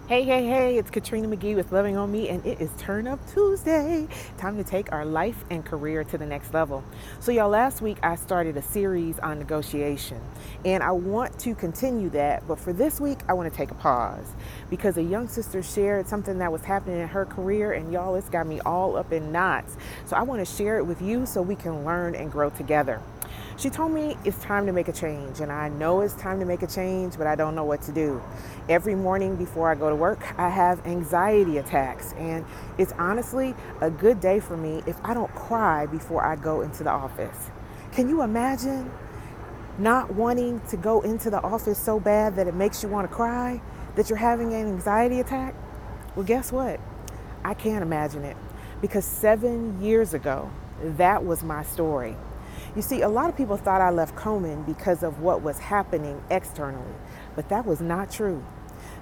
Hey, it's Katrina McGee with Loving on Me, and it is Turn Up Tuesday. Time to take our life and career to the next level. So, y'all, last week I started a series on negotiation, and I want to continue that. But for this week, I want to take a pause because a young sister shared something that was happening in her career, and y'all, it's got me all up in knots. So, I want to share it with you so we can learn and grow together. She told me it's time to make a change, and I know it's time to make a change, but I don't know what to do. Every morning before I go to work, I have anxiety attacks, and it's honestly a good day for me if I don't cry before I go into the office. Can you imagine not wanting to go into the office so bad that it makes you want to cry, that you're having an anxiety attack? Well, guess what? I can't imagine it because 7 years ago, that was my story. You see, a lot of people thought I left Komen because of what was happening externally, but that was not true.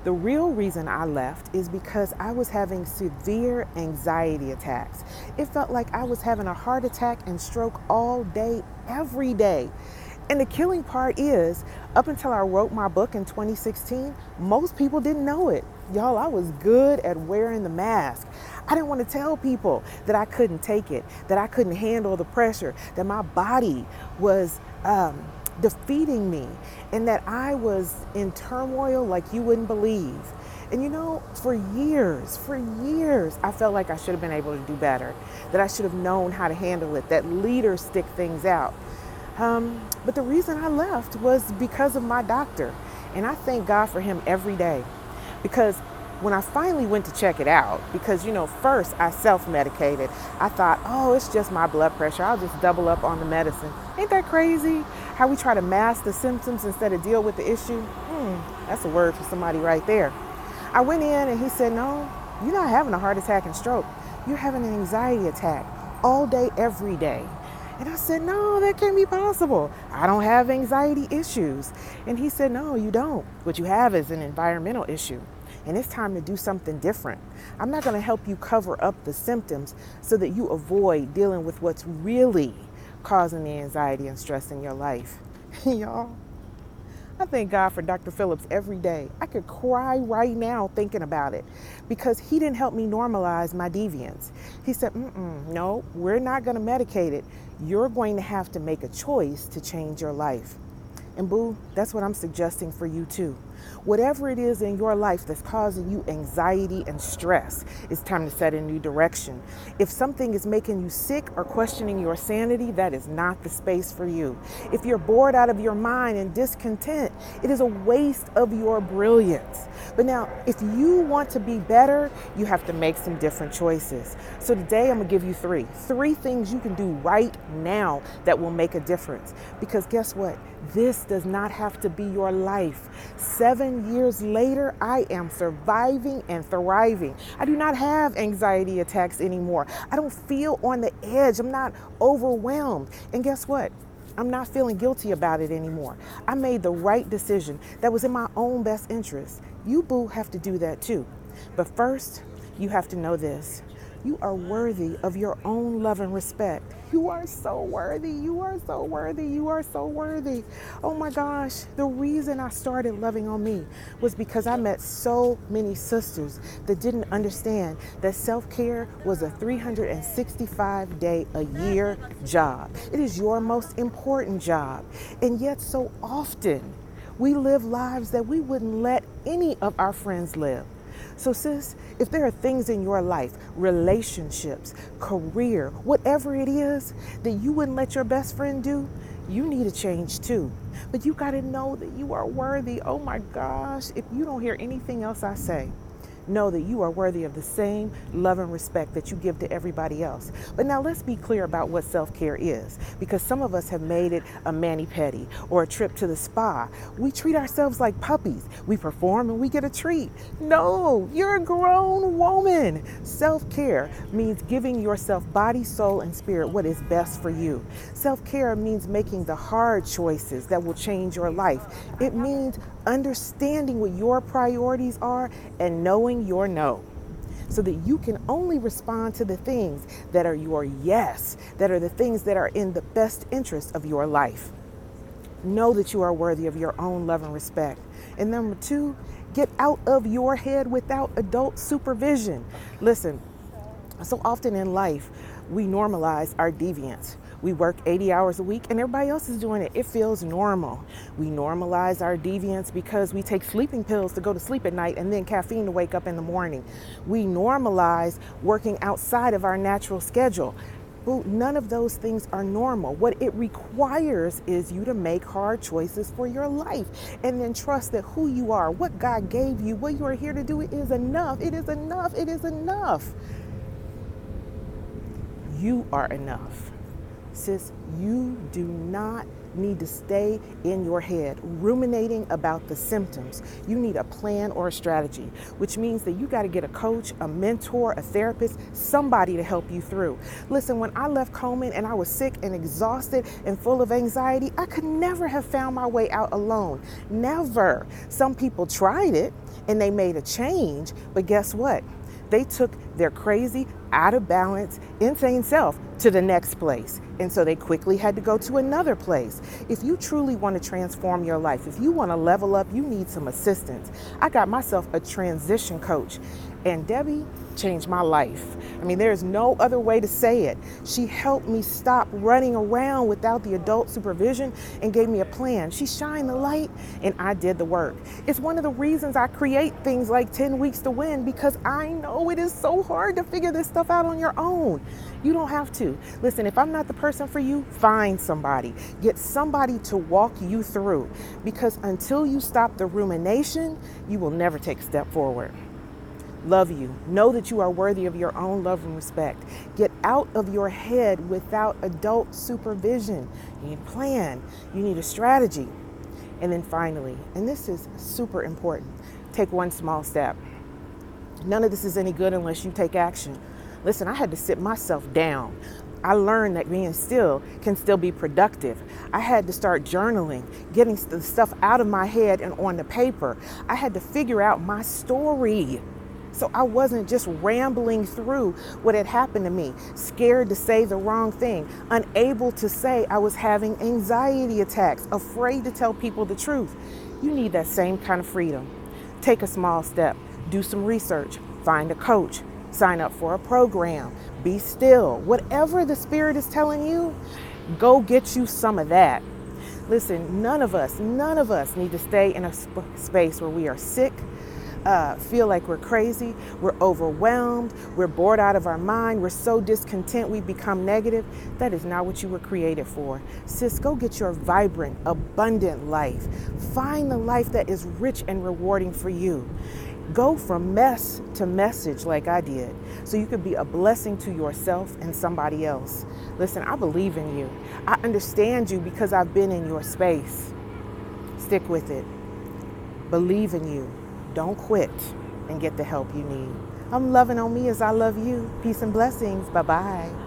The real reason I left is because I was having severe anxiety attacks. It felt like I was having a heart attack and stroke all day, every day. And the killing part is, up until I wrote my book in 2016, most people didn't know it. Y'all, I was good at wearing the mask. I didn't want to tell people that I couldn't take it, that I couldn't handle the pressure, that my body was defeating me, and that I was in turmoil like you wouldn't believe. And you know, for years, I felt like I should have been able to do better, that I should have known how to handle it, that leaders stick things out. But the reason I left was because of my doctor. And I thank God for him every day. Because when I finally went to check it out, because, you know, first I self-medicated. I thought, oh, it's just my blood pressure. I'll just double up on the medicine. Ain't that crazy? How we try to mask the symptoms instead of deal with the issue? That's a word for somebody right there. I went in and he said, no, you're not having a heart attack and stroke. You're having an anxiety attack all day, every day. And I said, no, that can't be possible. I don't have anxiety issues. And he said, no, you don't. What you have is an environmental issue. And it's time to do something different. I'm not going to help you cover up the symptoms so that you avoid dealing with what's really causing the anxiety and stress in your life. Y'all, I thank God for Dr. Phillips every day. I could cry right now thinking about it because he didn't help me normalize my deviance. He said, no, we're not going to medicate it. You're going to have to make a choice to change your life. And boo, that's what I'm suggesting for you too. Whatever it is in your life that's causing you anxiety and stress, it's time to set a new direction. If something is making you sick or questioning your sanity, that is not the space for you. If you're bored out of your mind and discontent, it is a waste of your brilliance. But now, if you want to be better, you have to make some different choices. So today I'm gonna give you three things you can do right now that will make a difference. Because guess what? This does not have to be your life. 7 years later, I am surviving and thriving. I do not have anxiety attacks anymore. I don't feel on the edge. I'm not overwhelmed. And guess what? I'm not feeling guilty about it anymore. I made the right decision that was in my own best interest. You, boo, have to do that too. But first, you have to know this. You are worthy of your own love and respect. You are so worthy. You are so worthy. You are so worthy. Oh my gosh. The reason I started Loving on Me was because I met so many sisters that didn't understand that self-care was a 365-day-a-year job. It is your most important job. And yet so often we live lives that we wouldn't let any of our friends live. So sis, if there are things in your life, relationships, career, whatever it is that you wouldn't let your best friend do, you need a change too. But you got to know that you are worthy. Oh my gosh, if you don't hear anything else I say, know that you are worthy of the same love and respect that you give to everybody else. But now let's be clear about what self-care is, because some of us have made it a mani-pedi or a trip to the spa. We treat ourselves like puppies. We perform and we get a treat. No, you're a grown woman. Self-care means giving yourself body, soul, and spirit what is best for you. Self-care means making the hard choices that will change your life. It means understanding what your priorities are and knowing your no, so that you can only respond to the things that are your yes, that are the things that are in the best interest of your life. Know that you are worthy of your own love and respect. And number two, Get out of your head without adult supervision. Listen, so often in life, we normalize our deviance. We work 80 hours a week and everybody else is doing it. It feels normal. We normalize our deviance because we take sleeping pills to go to sleep at night and then caffeine to wake up in the morning. We normalize working outside of our natural schedule. Well, none of those things are normal. What it requires is you to make hard choices for your life and then trust that who you are, what God gave you, what you are here to do is enough. It is enough. It is enough. You are enough. Sis, you do not need to stay in your head ruminating about the symptoms. You need a plan or a strategy, which means that you got to get a coach, a mentor, a therapist, somebody to help you through. Listen, when I left Coleman and I was sick and exhausted and full of anxiety, I could never have found my way out alone. Never. Some people tried it and they made a change, but guess what? They took their crazy, out of balance, insane self to the next place. And so they quickly had to go to another place. If you truly want to transform your life, if you want to level up, you need some assistance. I got myself a transition coach, and Debbie changed my life. I mean, there's no other way to say it. She helped me stop running around without the adult supervision and gave me a plan. She shined the light and I did the work. It's one of the reasons I create things like 10 Weeks to Win, because I know it is so hard to figure this stuff out on your own. You don't have to. Listen, if I'm not the person for you, find somebody. Get somebody to walk you through, because until you stop the rumination, you will never take a step forward. Love you. Know that you are worthy of your own love and respect. Get out of your head without adult supervision. You need a plan. You need a strategy. And then finally, and this is super important, take one small step. None of this is any good unless you take action. Listen, I had to sit myself down. I learned that being still can still be productive. I had to start journaling, getting the stuff out of my head and on the paper. I had to figure out my story, so I wasn't just rambling through what had happened to me, scared to say the wrong thing, unable to say I was having anxiety attacks, afraid to tell people the truth. You need that same kind of freedom. Take a small step, do some research, find a coach, sign up for a program, be still. Whatever the Spirit is telling you, go get you some of that. Listen, none of us need to stay in a space where we are sick, feel like we're crazy, we're overwhelmed, we're bored out of our mind, we're so discontent we become negative. That is not what you were created for. Sis, go get your vibrant, abundant life. Find the life that is rich and rewarding for you. Go from mess to message like I did, so you could be a blessing to yourself and somebody else. Listen, I believe in you. I understand you because I've been in your space. Stick with it. Believe in you. Don't quit, and get the help you need. I'm loving on me as I love you. Peace and blessings. Bye-bye.